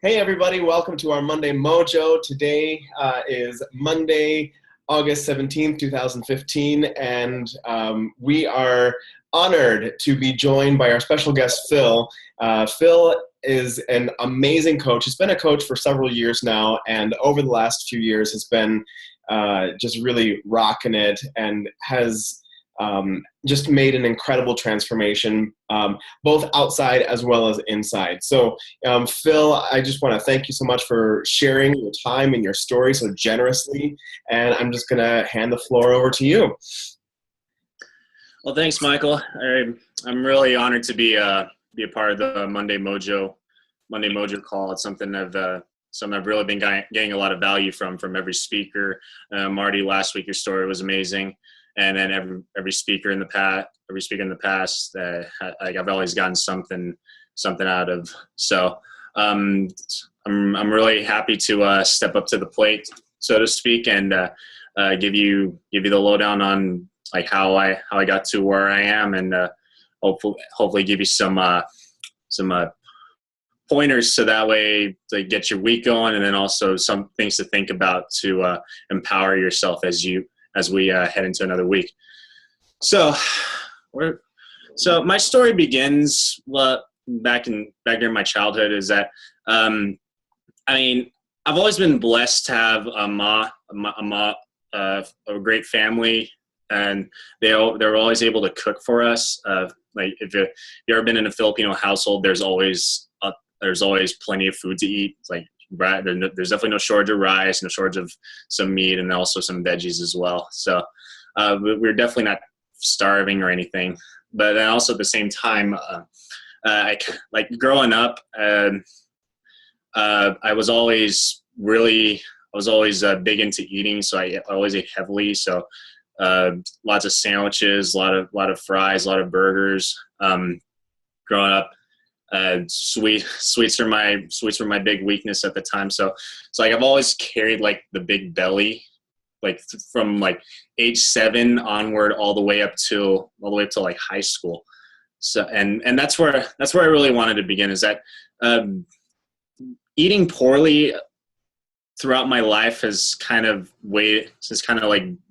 Hey everybody, welcome to our Monday Mojo. Today is Monday, August 17th, 2015, and we are honored to be joined by our special guest, Phil. Phil is an amazing coach. He's been a coach for several years now, and over the last few years has been just really rocking it and has just made an incredible transformation, both outside as well as inside. So, Phil, I just want to thank you so much for sharing your time and your story so generously. And I'm just going to hand the floor over to you. Well, thanks, Michael. I'm really honored to be a part of the Monday Mojo call. It's something I've really been getting a lot of value from every speaker. Marty, last week your story was amazing. And then every speaker in the past, I've always gotten something out of. So I'm really happy to step up to the plate, so to speak, and give you the lowdown on like how I got to where I am, and hopefully give you some pointers so that way to get your week going, and then also some things to think about to empower yourself as we head into another week. So my story begins back during my childhood. Is that I've always been blessed to have a great family, and they're always able to cook for us. Like if you've ever been in a Filipino household, there's always plenty of food to eat. It's like there's definitely no shortage of rice, no shortage of some meat, and also some veggies as well. So we're definitely not starving or anything. But then also at the same time, like growing up, I was always big into eating, so I always ate heavily. So lots of sandwiches, a lot of fries, a lot of burgers. Growing up. Sweets were my big weakness at the time. So like I've always carried like the big belly, like from like age 7 onward, all the way up to like high school. So and that's where I really wanted to begin, is that eating poorly throughout my life has kind of like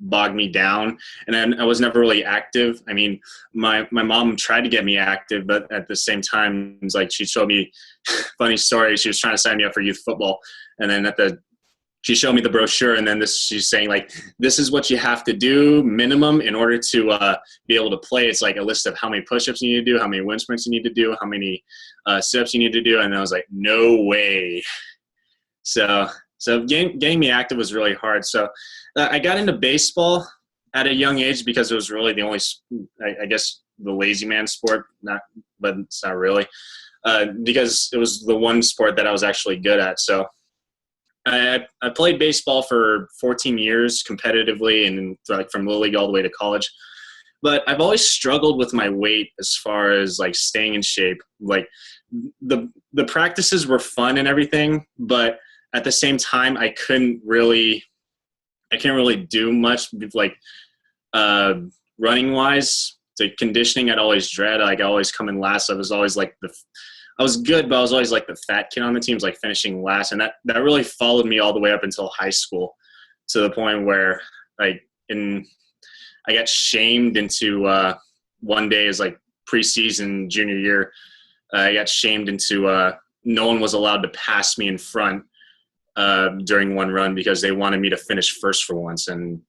bogged me down, and then I was never really active. I mean, my mom tried to get me active, but at the same time, it's like she showed me funny story. She was trying to sign me up for youth football, and then she showed me the brochure, and then she's saying like, this is what you have to do minimum in order to be able to play. It's like a list of how many push-ups you need to do, how many wind sprints you need to do, how many sit-ups you need to do, and I was like, no way. So getting me active was really hard. So I got into baseball at a young age because it was really the only, I guess, the lazy man sport. But it's not really, because it was the one sport that I was actually good at. So I played baseball for 14 years competitively, and like from Little League all the way to college. But I've always struggled with my weight as far as like staying in shape. Like the practices were fun and everything, but at the same time, I can't really do much like running wise. Like conditioning, I'd always dread. Like I always come in last. I was always like I was good, but I was always like the fat kid on the teams, like finishing last, and that really followed me all the way up until high school, to the point where I got shamed into one day as like preseason junior year. I got shamed into no one was allowed to pass me in front during one run because they wanted me to finish first for once. And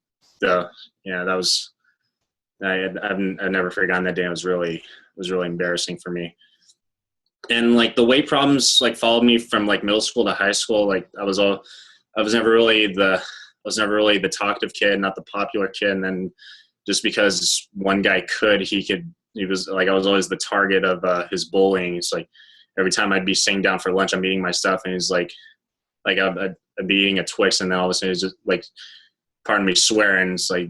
that was, I've never forgotten that day. It was really embarrassing for me. And like the weight problems like followed me from like middle school to high school. Like I was never really the talkative kid, not the popular kid. And then just because one guy he was like, I was always the target of his bullying. It's like every time I'd be sitting down for lunch, I'm eating my stuff, and he's like I'd be eating a Twix, and then all of a sudden it's just like, pardon me swearing, it's like,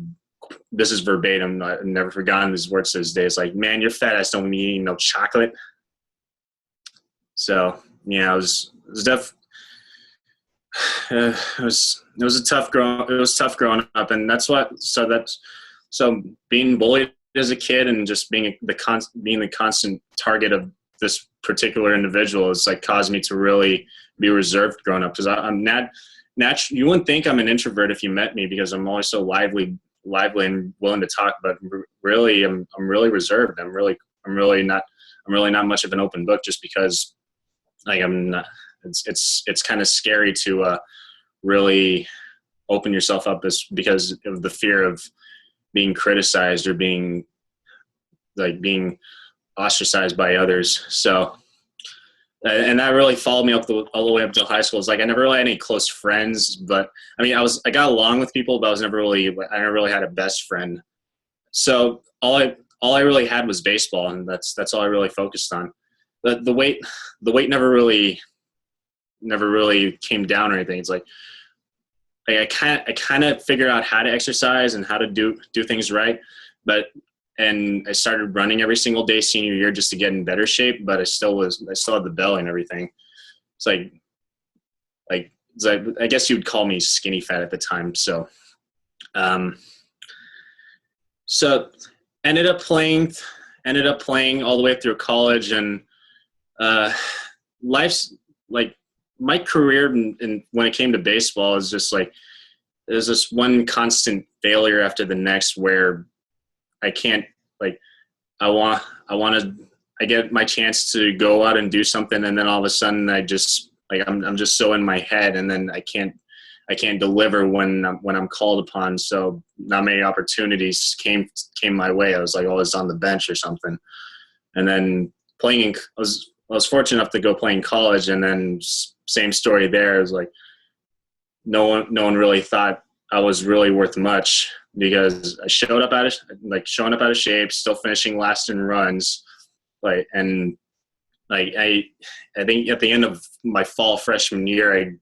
this is verbatim, I've never forgotten these words to this day. It's like, man, you're fat, I just don't be eating no chocolate. So yeah, it was tough growing up, and so being bullied as a kid and just being the constant target of this particular individual has like caused me to really be reserved growing up, because I'm not you wouldn't think I'm an introvert if you met me, because I'm always so lively and willing to talk, but really I'm really reserved. I'm really not much of an open book, just because like I'm not, it's kind of scary to really open yourself up, because of the fear of being criticized or being ostracized by others. So, and that really followed me all the way up to high school. It's like I never really had any close friends, but I mean, I got along with people, but I never really had a best friend. So all I really had was baseball, and that's all I really focused on. The weight never really came down or anything. It's like I kind of figured out how to exercise and how to do things right, and I started running every single day senior year just to get in better shape, but I still had the belly and everything. It's like I guess you'd call me skinny fat at the time. So, so ended up playing all the way through college, and life's like my career and when it came to baseball is just like there's this one constant failure after the next, where I can't, like, I get my chance to go out and do something, and then all of a sudden I'm just so in my head, and then I can't deliver when I'm called upon. So not many opportunities came my way. I was like always on the bench or something. And then I was fortunate enough to go play in college, and then same story there. It was like no one really thought I was really worth much, because I showing up out of shape, still finishing last in runs, I think at the end of my fall freshman year,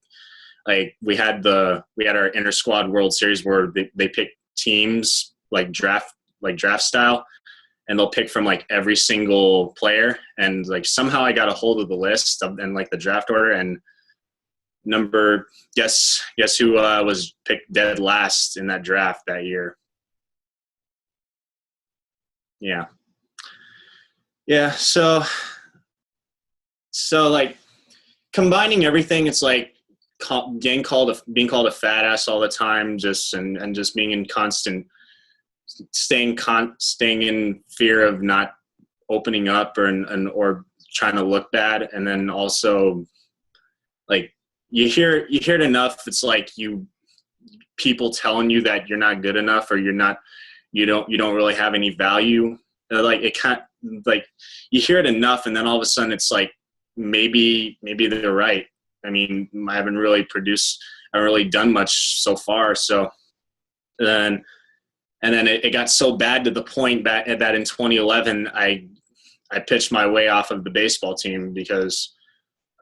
we had our inter squad World Series where they pick teams like draft style, and they'll pick from like every single player, and like somehow I got a hold of the list and like the draft order, and guess who was picked dead last in that draft that year. Yeah, so like combining everything, it's like being called a fat ass all the time, and just being in constant staying in fear of not opening up or trying to look bad. And then also like you hear it enough, it's like people telling you that you're not good enough, or you don't really have any value. Like it can't, like you hear it enough, and then all of a sudden it's like maybe they're right. I mean, I haven't really done much so far. So then it got so bad to the point that in 2011 I pitched my way off of the baseball team because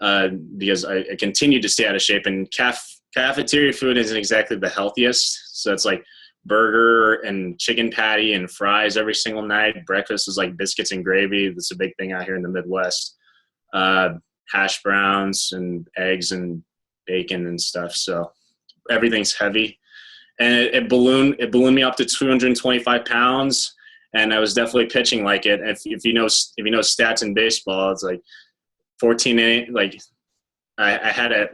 I continued to stay out of shape, and cafeteria food isn't exactly the healthiest. So it's like burger and chicken patty and fries every single night. Breakfast is like biscuits and gravy. That's a big thing out here in the Midwest. Hash browns and eggs and bacon and stuff. So everything's heavy, and it ballooned me up to 225 pounds. And I was definitely pitching like it. If you know stats in baseball, it's like 14. Like I had a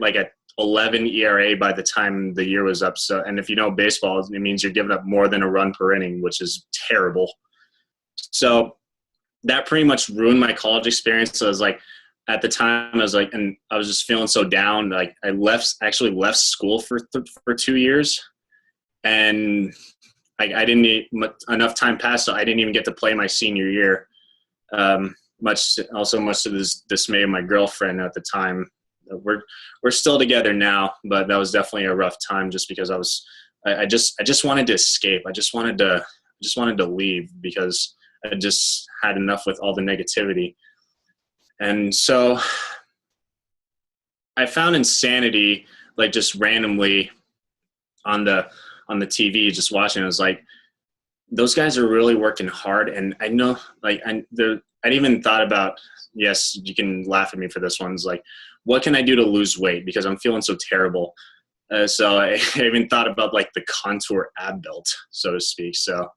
11 ERA by the time the year was up. So, and if you know baseball, it means you're giving up more than a run per inning, which is terrible. So that pretty much ruined my college experience. So I was like, at the time, I was like, and I was just feeling so down. Like I actually left school for 2 years, and I didn't need enough time passed, so I didn't even get to play my senior year. Much to the dismay of my girlfriend at the time. We're still together now, but that was definitely a rough time, just because I just wanted to escape. I just wanted to leave, because I just had enough with all the negativity. And so I found insanity, like just randomly on the TV, just watching. I was like, those guys are really working hard. And I know, like, I even thought about, yes, you can laugh at me for this one. It's like, what can I do to lose weight? Because I'm feeling so terrible. So I even thought about like the contour ab belt, so to speak. So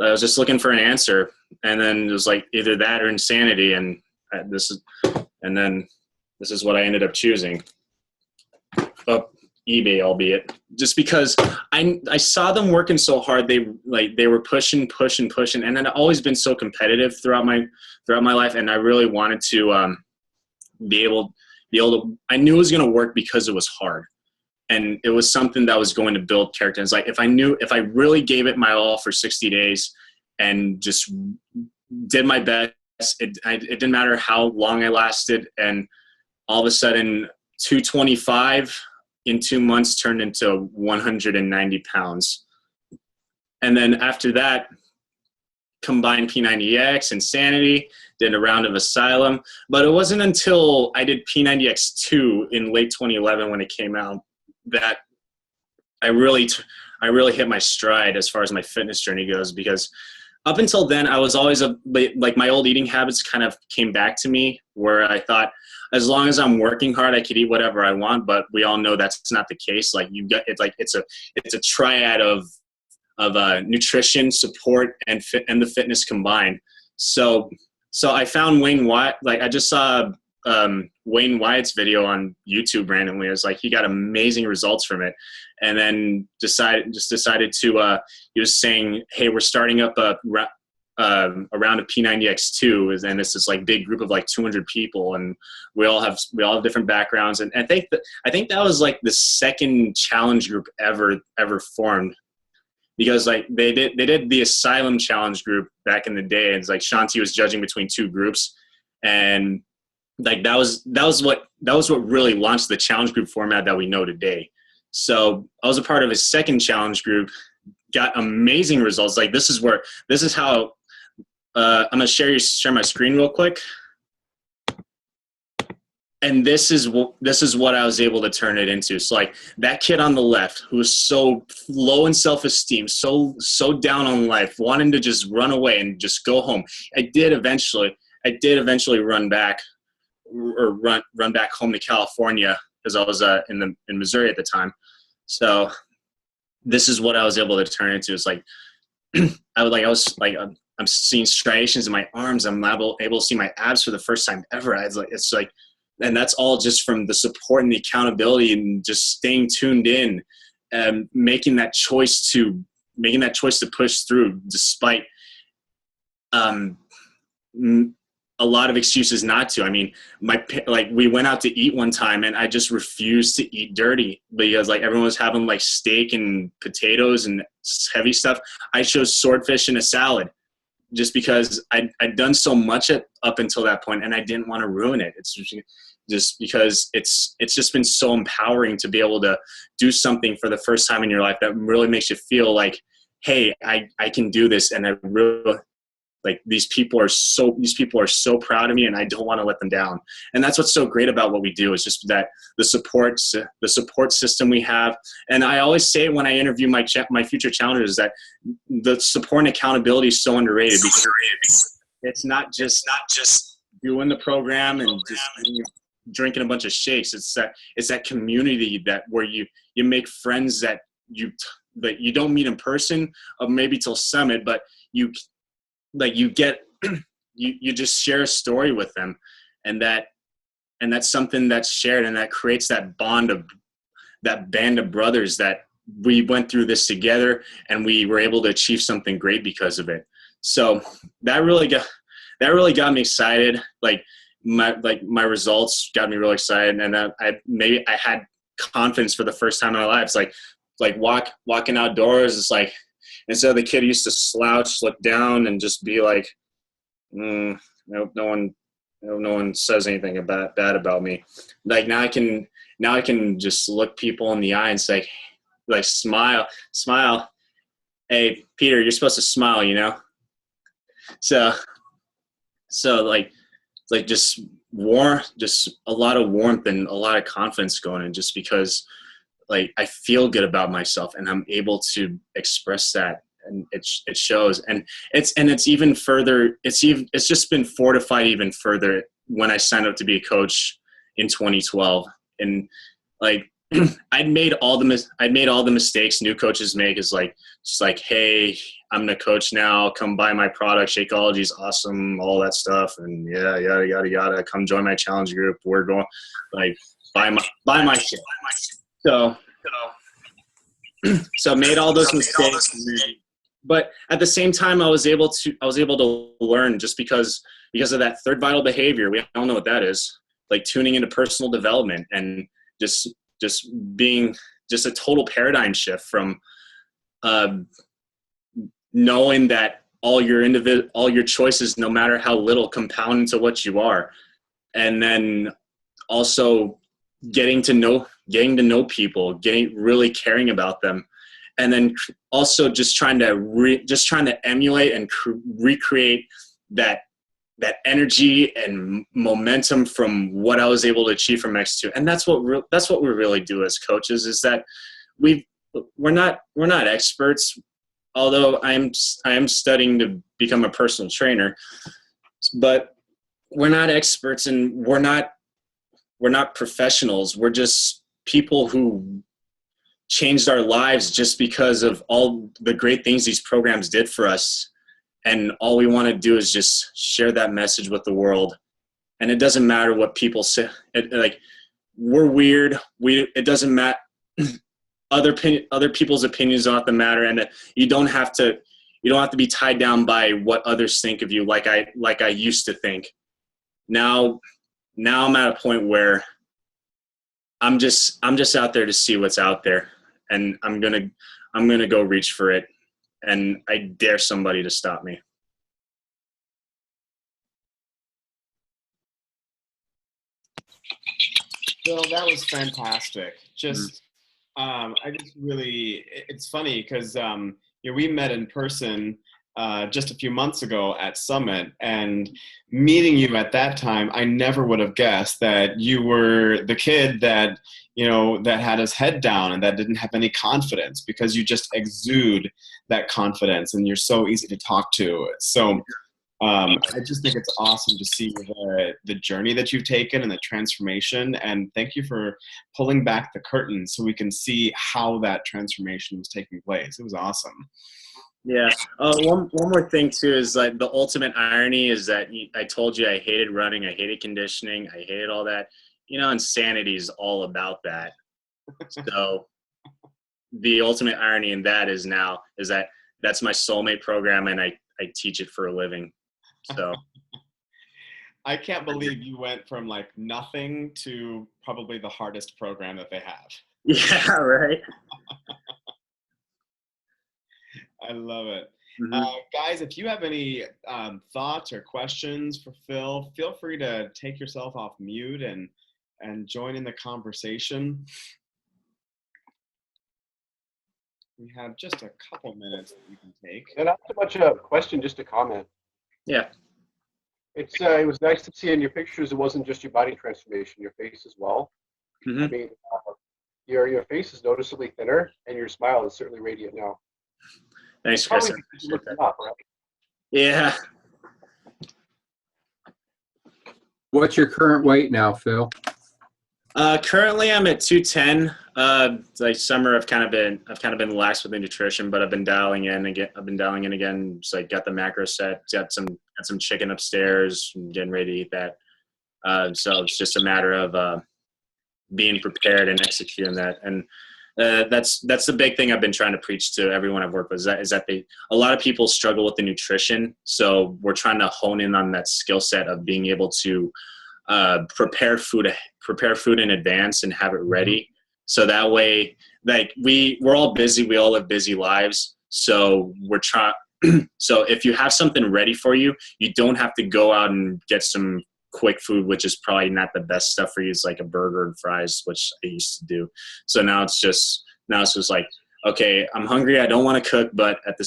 I was just looking for an answer. And then it was like either that or insanity. And and then this is what I ended up choosing. eBay, albeit just because I saw them working so hard. They were pushing, and then I've always been so competitive throughout my life, and I really wanted to be able to. I knew it was going to work because it was hard, and it was something that was going to build character. It's like if I really gave it my all for 60 days and just did my best, it didn't matter how long I lasted, and all of a sudden 225 in 2 months turned into 190 pounds. And then after that, combined P90X, Insanity, did a round of Asylum. But it wasn't until I did P90X2 in late 2011 when it came out that I really hit my stride as far as my fitness journey goes, because up until then, I was always like my old eating habits kind of came back to me, where I thought, as long as I'm working hard, I could eat whatever I want. But we all know that's not the case. Like it's a triad of nutrition, support, and the fitness combined. So I found Wayne Wyatt. Like I just saw Wayne Wyatt's video on YouTube randomly. It was like he got amazing results from it, and then decided to. He was saying, "Hey, we're starting up a round of P90X2, and it's this like big group of like 200 people, and we all have different backgrounds." And I think that was like the second challenge group ever formed, because like they did the Asylum challenge group back in the day, and it's like Shanti was judging between two groups, and like that was what really launched the challenge group format that we know today. So I was a part of a second challenge group, got amazing results. Like this is how I'm gonna share my screen real quick, and this is what I was able to turn it into. So like that kid on the left who was so low in self-esteem, so down on life, wanting to just run away and just go home. I did eventually run back home to California, because I was in Missouri at the time. So this is what I was able to turn into. It's like I'm seeing striations in my arms. I'm able to see my abs for the first time ever. And that's all just from the support and the accountability and just staying tuned in and making that choice to push through, despite a lot of excuses not to. I mean, we went out to eat one time, and I just refused to eat dirty because like everyone was having like steak and potatoes and heavy stuff. I chose swordfish and a salad, just because I'd done so much up until that point, and I didn't want to ruin it. It's just because it's just been so empowering to be able to do something for the first time in your life that really makes you feel like, hey, I can do this, and I really like these people are so proud of me, and I don't want to let them down. And that's what's so great about what we do, is just that the support system we have. And I always say when I interview my future challengers that the support and accountability is so underrated, because it's not just doing the program and just drinking a bunch of shakes. It's that community where you make friends that you don't meet in person, or maybe till Summit, but you just share a story with them, and that's something that's shared, and that creates that band of brothers that we went through this together, and we were able to achieve something great because of it. So that really got me excited. Like my results got me really excited, and I had confidence for the first time in my life. It's like walking outdoors. It's like, instead of the kid who used to slouch, look down, and just be like, no one says anything bad about me. Like now I can just look people in the eye and say, like, smile. Hey, Peter, you're supposed to smile, you know? So like just a lot of warmth and a lot of confidence going in, just because like I feel good about myself, and I'm able to express that, and it shows. And it's even further. It's just been fortified even further when I signed up to be a coach in 2012. And like I'd made all the mistakes new coaches make. Is like just like, hey, I'm the coach now. Come buy my product. Shakeology is awesome. All that stuff, and yeah, yada yada yada. Come join my challenge group. We're going like buy my shit. So made all those mistakes. But at the same time, I was able to learn just because of that third vital behavior. We all know what that is. Like tuning into personal development and just being just a total paradigm shift from knowing that all your choices, no matter how little, compound into what you are, and then also getting to know people, really caring about them, and then also just trying to emulate and recreate that energy and momentum from what I was able to achieve from X2. And that's what we really do as coaches, is that we're not experts, although I am studying to become a personal trainer, but we're not experts, and we're not professionals. We're just people who changed our lives just because of all the great things these programs did for us. And all we want to do is just share that message with the world. And it doesn't matter what people say. We're weird. It doesn't matter. Other people's opinions don't have to matter. And you don't have to be tied down by what others think of you. Like I used to think. Now I'm at a point where I'm just out there to see what's out there. And I'm going to go reach for it. And I dare somebody to stop me. Bill, that was fantastic. Just, I just really, it's funny because we met in person just a few months ago at Summit, and meeting you at that time, I never would have guessed that you were the kid that that had his head down and that didn't have any confidence, because you just exude that confidence and you're so easy to talk to. So I just think it's awesome to see the journey that you've taken and the transformation. And thank you for pulling back the curtain so we can see how that transformation was taking place. It was awesome. Yeah. One more thing too is like the ultimate irony is that I told you I hated running, I hated conditioning, I hated all that. Insanity is all about that. So the ultimate irony in that is that that's my soulmate program, and I teach it for a living. So I can't believe you went from like nothing to probably the hardest program that they have. Yeah, right. I love it. Mm-hmm. Guys, if you have any thoughts or questions for Phil, feel free to take yourself off mute and join in the conversation. We have just a couple minutes that we can take. And not so much a question, just a comment. Yeah. It was nice to see in your pictures it wasn't just your body transformation, your face as well. Mm-hmm. I mean, your face is noticeably thinner, and your smile is certainly radiant now. Thanks, Chris. Up, right? Yeah. What's your current weight now, Phil? Currently I'm at 210. Like summer, I've kind of been lax with the nutrition, but I've been dialing in again. Just like got the macro set, got some chicken upstairs, getting ready to eat that. So it's just a matter of being prepared and executing that. And that's the big thing I've been trying to preach to everyone I've worked with, is that a lot of people struggle with the nutrition. So we're trying to hone in on that skill set of being able to prepare food in advance and have it ready. So that way, like we're all busy. We all live busy lives. So so if you have something ready for you, you don't have to go out and get some quick food, which is probably not the best stuff for you. It's like a burger and fries, which I used to do. So now it's just like, okay, I'm hungry. I don't want to cook, but at the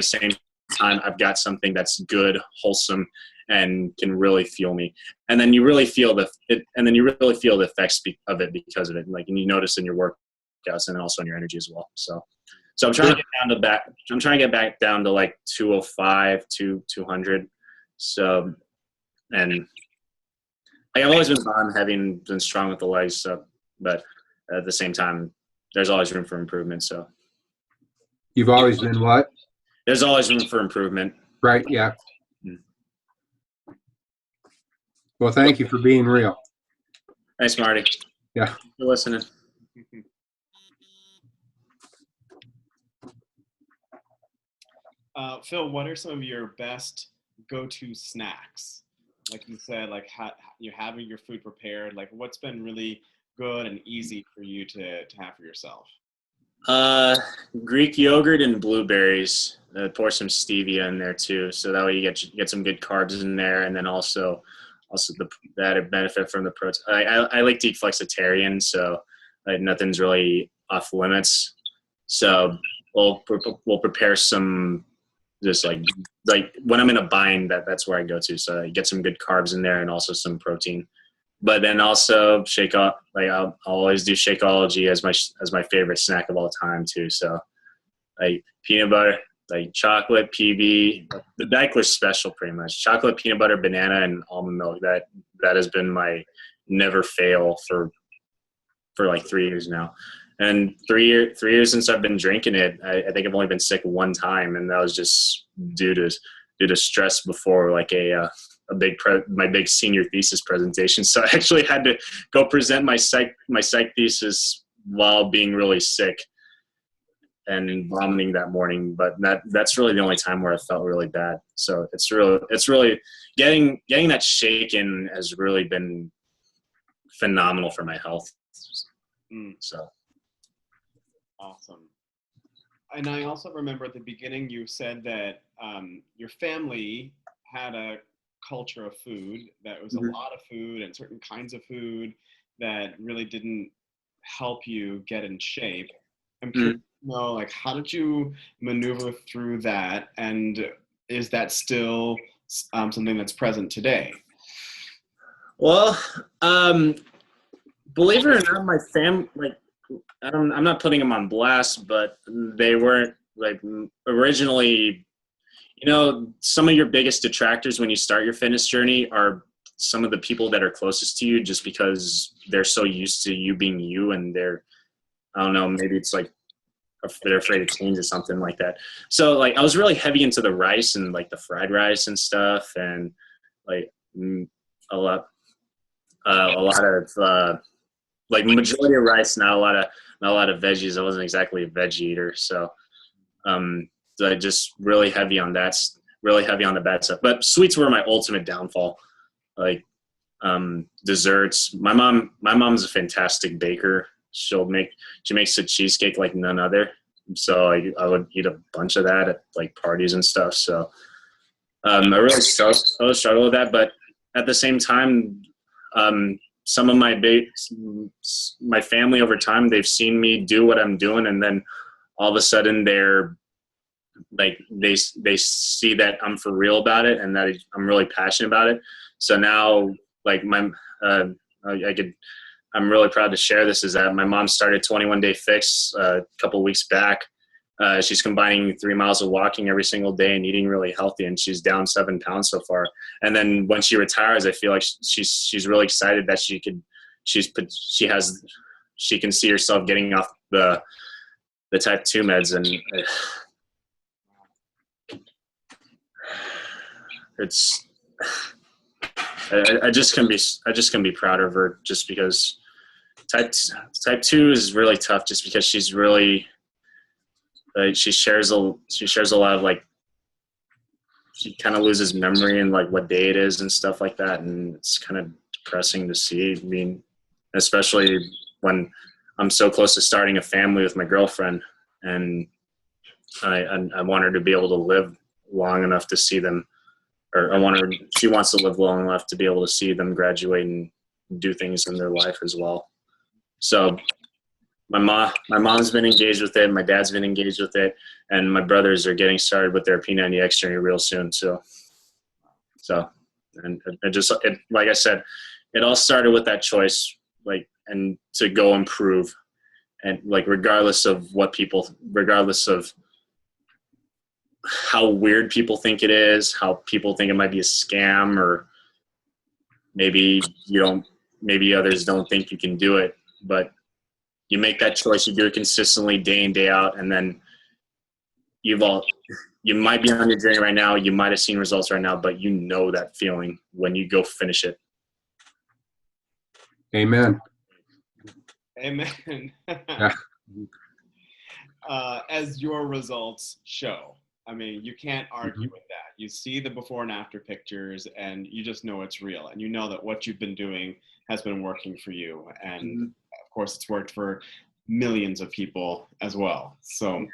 same time, I've got something that's good, wholesome, and can really fuel me. And then you really feel the effects of it because of it. And you notice in your workouts and also in your energy as well. So I'm trying to get back down to like 205 to 200. So, and I've always been bottom heavy and been strong with the legs. So, but at the same time, there's always room for improvement. So You've always been what? there's always room for improvement. Right, yeah. Mm. Well, thank you for being real. Thanks, Marty. Yeah. Thanks for listening. Phil, what are some of your best go-to snacks? Like you said, like you're having your food prepared. Like, what's been really good and easy for you to have for yourself? Greek yogurt and blueberries. Pour some stevia in there too, so that way you get some good carbs in there, and then also the added benefit from the protein. I like to eat flexitarian, so nothing's really off limits. So we'll prepare some. Just like when I'm in a bind, that's where I go to. So I get some good carbs in there and also some protein. But then also I'll always do Shakeology as my favorite snack of all time too. So like peanut butter, like chocolate, PB, the Dykler special pretty much. Chocolate, peanut butter, banana, and almond milk. That has been my never fail for like 3 years now. And 3 years since I've been drinking it, I think I've only been sick one time, and that was just due to stress before like my big senior thesis presentation. So I actually had to go present my psych thesis while being really sick and vomiting that morning. But that's really the only time where I felt really bad. So it's really getting that shake in has really been phenomenal for my health. So. Awesome. And I also remember at the beginning you said that your family had a culture of food that was a lot of food and certain kinds of food that really didn't help you get in shape. I'm curious to know, like, how did you maneuver through that, and is that still something that's present today? Well, believe it or not, my family, I'm not putting them on blast, but they weren't like originally, some of your biggest detractors when you start your fitness journey are some of the people that are closest to you, just because they're so used to you being you, and I don't know, maybe it's like they're afraid to change or something like that. So like I was really heavy into the rice and like the fried rice and stuff, and like a lot of like majority of rice, not a lot of veggies. I wasn't exactly a veg eater, so I just really heavy on the bad stuff. But sweets were my ultimate downfall. Like desserts. My mom's a fantastic baker. She makes a cheesecake like none other. So I would eat a bunch of that at like parties and stuff. So I really struggle with that. But at the same time, some of my family over time, they've seen me do what I'm doing, and then all of a sudden they're like they see that I'm for real about it and that I'm really passionate about it. So now like I'm really proud to share this, is that my mom started 21 Day Fix a couple of weeks back. She's combining 3 miles of walking every single day and eating really healthy, and she's down 7 pounds so far. And then when she retires, I feel like she's really excited that she can see herself getting off the type 2 meds, and it's I just can be proud of her, just because type 2 is really tough, just because she's really she shares a lot of like, she kind of loses memory and like what day it is and stuff like that, and it's kind of depressing to see. I mean, especially when I'm so close to starting a family with my girlfriend, and I want her to be able to live long enough to see them, or she wants to live long enough to be able to see them graduate and do things in their life as well. So my mom's been engaged with it, my dad's been engaged with it, and my brothers are getting started with their P90X journey real soon. So and like I said, it all started with that choice, like, and to go improve, and like regardless of how weird people think it is, how people think it might be a scam, or maybe others don't think you can do it, but you make that choice, you do it consistently day in, day out, and then you might be on your journey right now, you might have seen results right now, but you know that feeling when you go finish it. Amen. Amen. Yeah. As your results show. I mean, you can't argue with that. You see the before and after pictures, and you just know it's real. And you know that what you've been doing has been working for you. And of course, it's worked for millions of people as well. So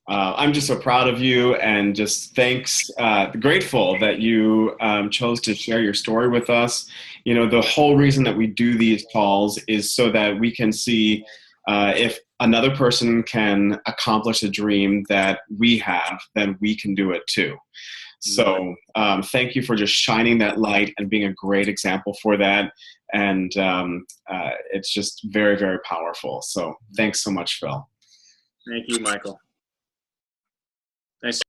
I'm just so proud of you, and just grateful that you chose to share your story with us. You know, the whole reason that we do these calls is so that we can see if another person can accomplish a dream that we have, then we can do it too. So thank you for just shining that light and being a great example for that. And it's just very, very powerful. So thanks so much, Phil. Thank you, Michael. Nice.